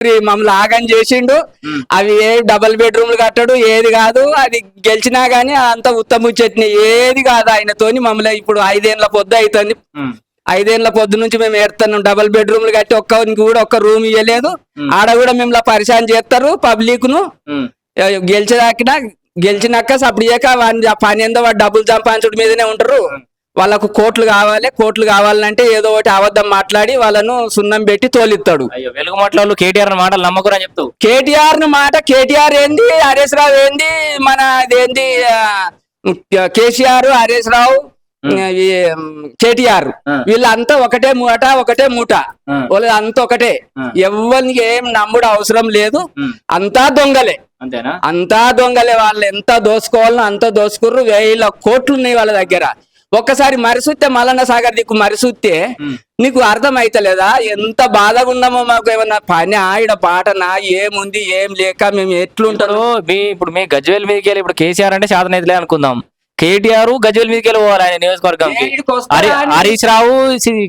మమ్మల్ని ఆగం చేసిండు. అవి ఏ డబుల్ బెడ్రూమ్లు కట్టడు, ఏది కాదు. అది గెలిచినా గానీ అంత ఉత్తమ చట్నీ ఏది కాదు ఆయనతోని. మమ్మల్ని ఇప్పుడు 5 ఏళ్ల పొద్దు అవుతుంది. 5 ఏళ్ల పొద్దు నుంచి మేము ఏడుతున్నాం. డబుల్ బెడ్రూమ్లు కట్టి ఒక్కరికి కూడా ఒక్క రూమ్ ఇవ్వలేదు. ఆడ కూడా మిమ్మల్ని పరిశాన్ చేస్తారు పబ్లిక్ ను. గెలిచినాక సపడియాక పని ఏందో వాడు డబ్బులు సంపాదించడం మీదనే ఉంటారు. వాళ్ళకు కోట్లు కావాలంటే ఏదో ఒకటి అబద్ధం మాట్లాడి వాళ్ళను సున్నం పెట్టి తోలిస్తాడు. వెలుగు మాటలు కేటీఆర్ మాటలు నమ్మకూరా చెప్తావు. కేటీఆర్ ఏంది, హరీష్ రావు ఏంది, మన అదేంది కేసీఆర్, హరీష్ రావు, కేటీఆర్ వీళ్ళంతా ఒకటే మూట. వాళ్ళంతా ఒకటే. ఎవరికి ఏం నమ్ముడు అవసరం లేదు. అంతా దొంగలే. అంతా దొంగలే. వాళ్ళు ఎంత దోసుకోవాలనో అంత దోసుకుర్రు. 1000 కోట్లు ఉన్నాయి వాళ్ళ దగ్గర. ఒక్కసారి మరిసూస్తే మల్లన్న సాగర్ దిక్కు మరిసూస్తే నీకు అర్థం అయితలేదా ఎంత బాధగా ఉన్నామో? మాకు ఏమన్నా పని ఆవిడ పాటనా ఏముంది, ఏం లేక మేము ఎట్లుంటారు? ఇప్పుడు మీ గజ్వేల్ మీదకి వెళ్ళి ఇప్పుడు కేసీఆర్ అంటే శాతనైతులే అనుకుందాం. కేటీఆర్ గజ్వేల్ మీదకి వెళ్ళి పోవాలి ఆయన నియోజకవర్గంకి. హరీష్ రావు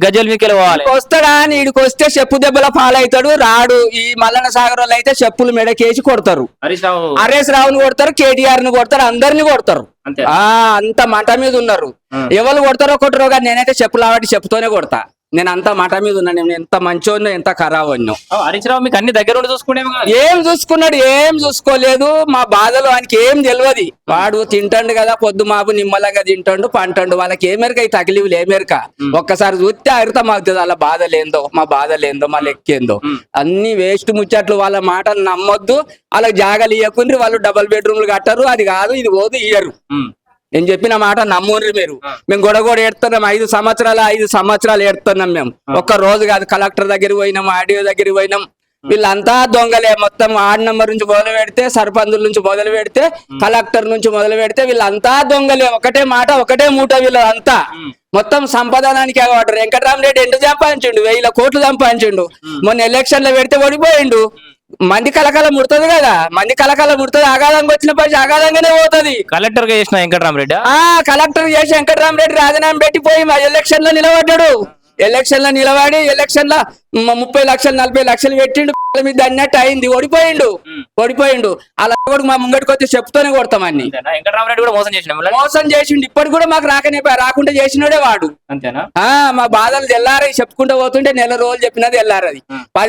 గజ్వేల్ మీదకి వెళ్ళి పోవాలి. వస్తాడా అని ఈడికి వస్తే చెప్పు దెబ్బల పాలవుతాడు. రాడు. ఈ మల్లన్న సాగర్ వాళ్ళు అయితే చెప్పులు మెడకేసి కొడతారు. హరీష్ రావుని కొడతారు, కేటీఆర్ ని కొడతారు, అందరిని కొడతారు. అంత మంట మీద ఉన్నారు. ఎవరు కొడతారో కొట్టరో కానీ నేనైతే చెప్పులు కాబట్టి చెప్పుతోనే కొడతా. నేను అంత మాట మీద ఉన్నా. నేను ఎంత మంచోన్నో ఎంత ఖరాబన్నో. హరీష్ రావు మీకు అన్ని దగ్గర ఉండి చూసుకునే ఏం చూసుకున్నాడు? ఏం చూసుకోలేదు. మా బాధలు ఆయనకి ఏం తెలియదు. వాడు తింటాడు కదా, పొద్దు మాపు నిమ్మలంగా తింటాడు, పంటాడు. వాళ్ళకి ఏమేరక ఈ తగిలివులు ఏమేరక. ఒక్కసారి చూస్తే అరితం అవుతుంది వాళ్ళ బాధలేందో, మా బాధలేందో, మా లెక్కేందో. అన్ని వేస్ట్ ముచ్చట్లు. వాళ్ళ మాటలు నమ్మొద్దు. వాళ్ళకి జాగాలు ఇవ్వకుండ్రి. వాళ్ళు డబుల్ బెడ్రూమ్లు కట్టారు. అది కాదు ఇది పోదు ఇయ్యరు. నేను చెప్పిన మాట నమ్ముండ్రి మీరు. మేము గొడగొడ ఏడుతున్నాం. 5 సంవత్సరాలు ఏడుతున్నాం మేము. ఒక్క రోజు కాదు. కలెక్టర్ దగ్గరికి పోయినాం, ఆర్డీఓ దగ్గరికి పోయినాం. వీళ్ళంతా దొంగలే. మొత్తం వార్డు నెంబర్ నుంచి మొదలు పెడితే, సర్పంచుల నుంచి మొదలు పెడితే, కలెక్టర్ నుంచి మొదలు పెడితే వీళ్ళంతా దొంగలే. ఒకటే మాట ఒకటే మూట వీళ్ళంతా. మొత్తం సంపాదనానికి వాడు వెంకటరామరెడ్డి ఎంత సంపాదించిండు? 1000 కోట్లు సంపాదించిండు. మొన్న ఎలక్షన్ లో పెడితే ఓడిపోయిండు. మంది కలకల ముడుతుంది కదా. మంది కలకల ముడుతుంది. ఆగాదంగా వచ్చిన పని ఆగాదంగానే పోతుంది. కలెక్టర్ గా చేసిన వెంకటరామరెడ్డి కలెక్టర్ చేసి వెంకటరామరెడ్డి రాజీనామా పెట్టిపోయి ఎలక్షన్ లో నిలబడ్డాడు. ఎలక్షన్ లో నిలబడి ఎలక్షన్ లో 30 లక్షలు 40 లక్షలు పెట్టిండు. మీద అన్నట్టు అయింది. ఓడిపోయిండు. అలా కూడా మా ముంగడికి వచ్చి చెప్తూనే కొడతామని. వెంకటరామరెడ్డి కూడా మోసం చేసిండు. ఇప్పటికి కూడా మాకు రాకుండా చేసినోడే వాడు. అంతేనా? మా బాధలు తెల్లారని చెప్పుకుంటూ పోతుంటే నెల రోజులు చెప్పినది తెల్లారది.